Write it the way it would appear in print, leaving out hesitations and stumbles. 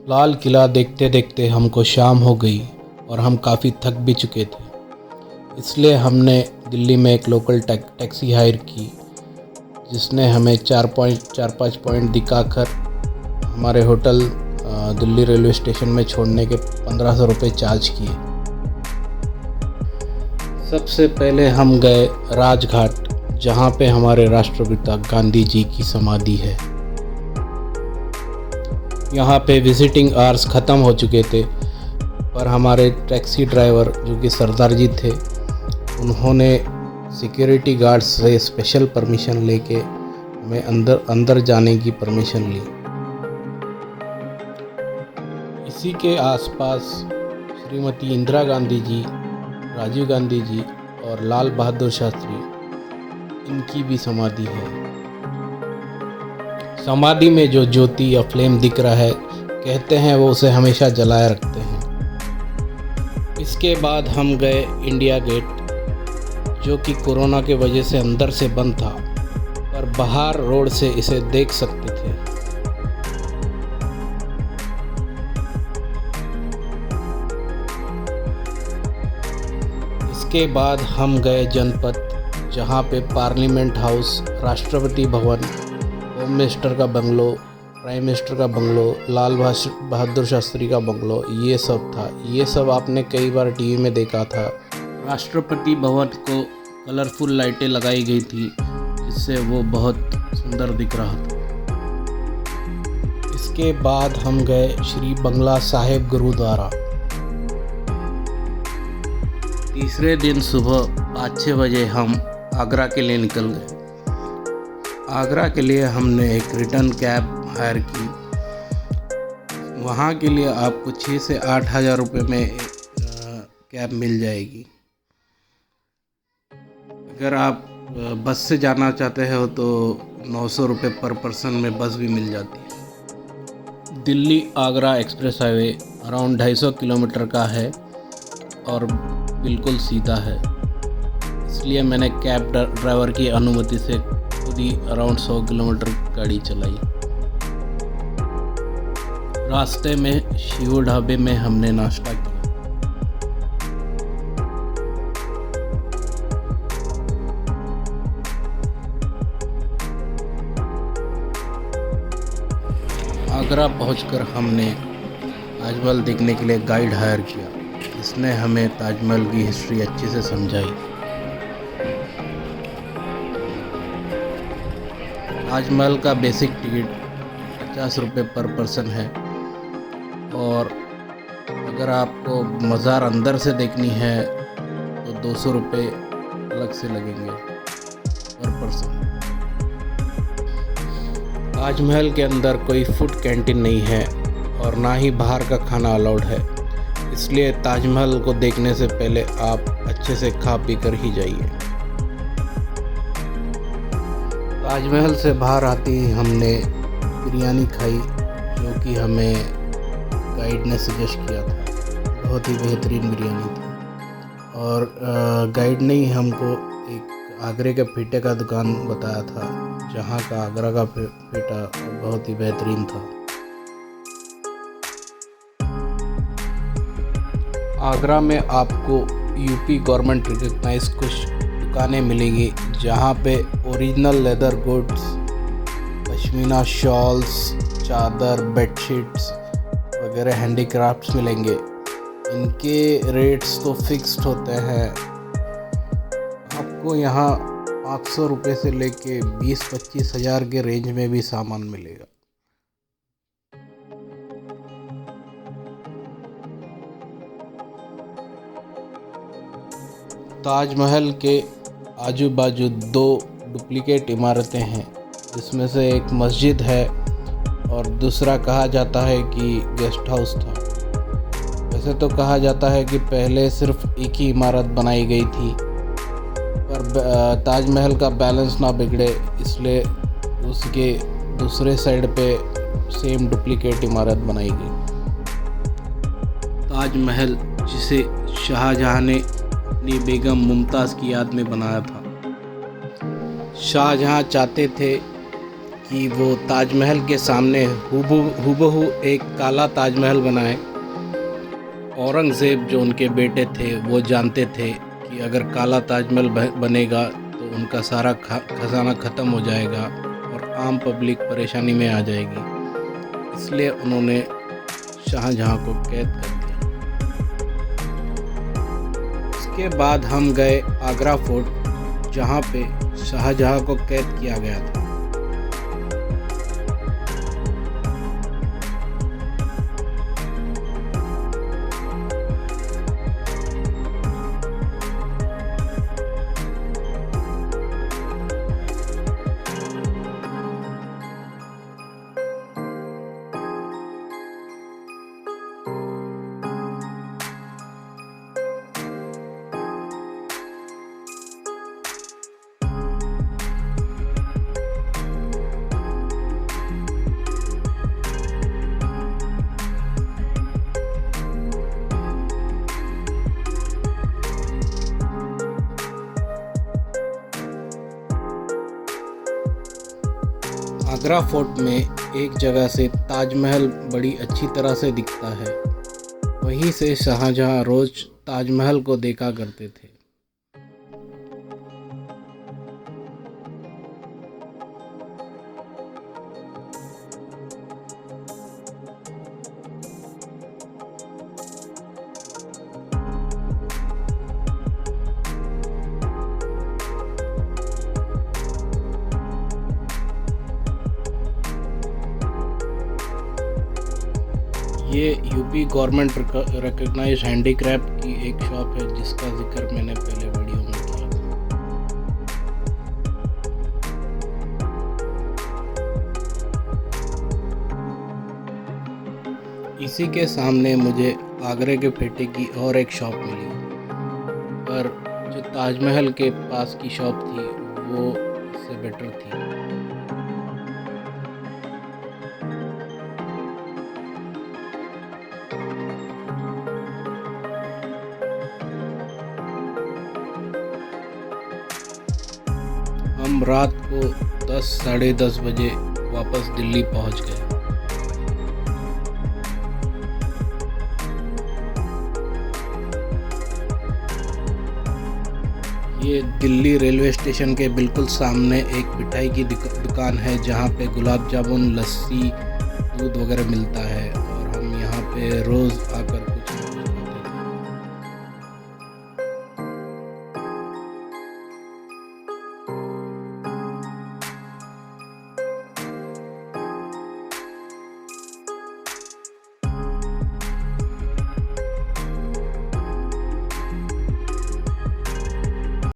लाल किला देखते देखते हमको शाम हो गई और हम काफ़ी थक भी चुके थे। इसलिए हमने दिल्ली में एक लोकल टैक्सी हायर की, जिसने हमें 4-5 पॉइंट दिखाकर हमारे होटल दिल्ली रेलवे स्टेशन में छोड़ने के 1500 रुपये चार्ज किए। सबसे पहले हम गए राजघाट, जहाँ पे हमारे राष्ट्रपिता गांधी जी की समाधि है। यहाँ पे विजिटिंग आवर्स ख़त्म हो चुके थे, पर हमारे टैक्सी ड्राइवर जो कि सरदार जी थे, उन्होंने सिक्योरिटी गार्ड से स्पेशल परमिशन लेके हमें अंदर जाने की परमिशन ली। इसी के आसपास श्रीमती इंदिरा गांधी जी, राजीव गांधी जी और लाल बहादुर शास्त्री, इनकी भी समाधि है। समाधि में जो ज्योति या फ्लेम दिख रहा है, कहते हैं वो उसे हमेशा जलाए रखते हैं। इसके बाद हम गए इंडिया गेट, जो कि कोरोना के वजह से अंदर से बंद था, पर बाहर रोड से इसे देख सकते थे। इसके बाद हम गए जनपथ, जहाँ पे parliament house, Rashtrapati Bhavan, home minister का बंगलो, प्राइम मिनिस्टर का बंगलो, लाल बहादुर शास्त्री का बंगलो, ये सब था। ये सब आपने कई बार टीवी में देखा था। राष्ट्रपति भवन को कलरफुल लाइटें लगाई गई थी, जिससे वो बहुत सुंदर दिख रहा था। इसके बाद हम गए श्री बंगला साहिब गुरुद्वारा। तीसरे दिन सुबह 5-6 बजे हम आगरा के लिए निकल गए। आगरा के लिए हमने एक रिटर्न कैब हायर की। वहाँ के लिए आपको 6 से 8 हज़ार रुपये में कैब मिल जाएगी। अगर आप बस से जाना चाहते हो तो 900 रुपये पर पर्सन में बस भी मिल जाती है। Delhi Agra express highway around 250 kilometre का है और बिल्कुल सीधा है। इसलिए मैंने कैब ड्राइवर की अनुमति से खुद ही अराउंड 100 किलोमीटर गाड़ी चलाई। रास्ते में शिव ढाबे में हमने नाश्ता किया। आगरा पहुंचकर हमने ताजमहल देखने के लिए गाइड हायर किया। इसने हमें ताजमहल की हिस्ट्री अच्छे से समझाई। ताजमहल का बेसिक टिकट 50 रुपये पर पर्सन है, और अगर आपको मज़ार अंदर से देखनी है तो 200 रुपये अलग से लगेंगे पर पर्सन। ताजमहल के अंदर कोई फूड कैंटीन नहीं है और ना ही बाहर का खाना अलाउड है, इसलिए ताजमहल को देखने से पहले आप अच्छे से खा पी कर ही जाइए। ताजमहल से बाहर आते ही हमने बिरयानी खाई, जो कि हमें गाइड ने सजेस्ट किया था। बहुत ही बेहतरीन बिरयानी थी, और गाइड ने ही हमको एक आगरे के पेठे का दुकान बताया था, जहाँ का आगरा का पेठा बहुत ही बेहतरीन था। आगरा में आपको यूपी गवर्नमेंट रिकग्नाइज कुछ दुकानें मिलेंगी, जहाँ पे original leather goods, pashmina shawls, चादर, बेडशीट्स वगैरह हैंडीक्राफ्ट्स मिलेंगे। इनके रेट्स तो फिक्स्ड होते हैं। आपको यहाँ 500 रुपये से लेके 20-25 हज़ार के रेंज में भी सामान मिलेगा। ताजमहल के आजू बाजू 2 डुप्लीकेट इमारतें हैं, जिसमें से एक मस्जिद है और दूसरा कहा जाता है कि गेस्ट हाउस था। वैसे तो कहा जाता है कि पहले सिर्फ एक ही इमारत बनाई गई थी, पर ताजमहल का बैलेंस ना बिगड़े, इसलिए उसके दूसरे साइड पे सेम डुप्लीकेट इमारत बनाई गई। ताजमहल, जिसे शाहजहां ने अपनी बेगम मुमताज़ की याद में बनाया था। शाहजहां चाहते थे कि वो ताजमहल के सामने हूबहू एक काला ताजमहल बनाए। औरंगज़ेब जो उनके बेटे थे वो जानते थे कि अगर काला ताजमहल बनेगा तो उनका सारा खजाना ख़त्म हो जाएगा और आम पब्लिक परेशानी में आ जाएगी, इसलिए उन्होंने शाहजहाँ को कैद कर दिया। इसके बाद हम गए आगरा फोर्ट, जहाँ पे शाहजहाँ को कैद किया गया था। आगरा फोर्ट में एक जगह से ताजमहल बड़ी अच्छी तरह से दिखता है। वहीं से शाहजहाँ रोज ताजमहल को देखा करते थे। ये यूपी गवर्नमेंट रिकॉग्नाइज्ड हैंडीक्राफ्ट की एक शॉप है, जिसका जिक्र मैंने पहले वीडियो में किया था। इसी के सामने मुझे आगरे के फेटे की और एक शॉप मिली, पर जो ताजमहल के पास की शॉप थी वो इससे बेटर थी। हम रात को 10 साढ़े 10 बजे वापस दिल्ली पहुंच गए। ये दिल्ली रेलवे स्टेशन के बिल्कुल सामने एक मिठाई की दुकान है, जहाँ पे गुलाब जामुन, लस्सी, दूध वगैरह मिलता है और हम यहाँ पे रोज़ आकर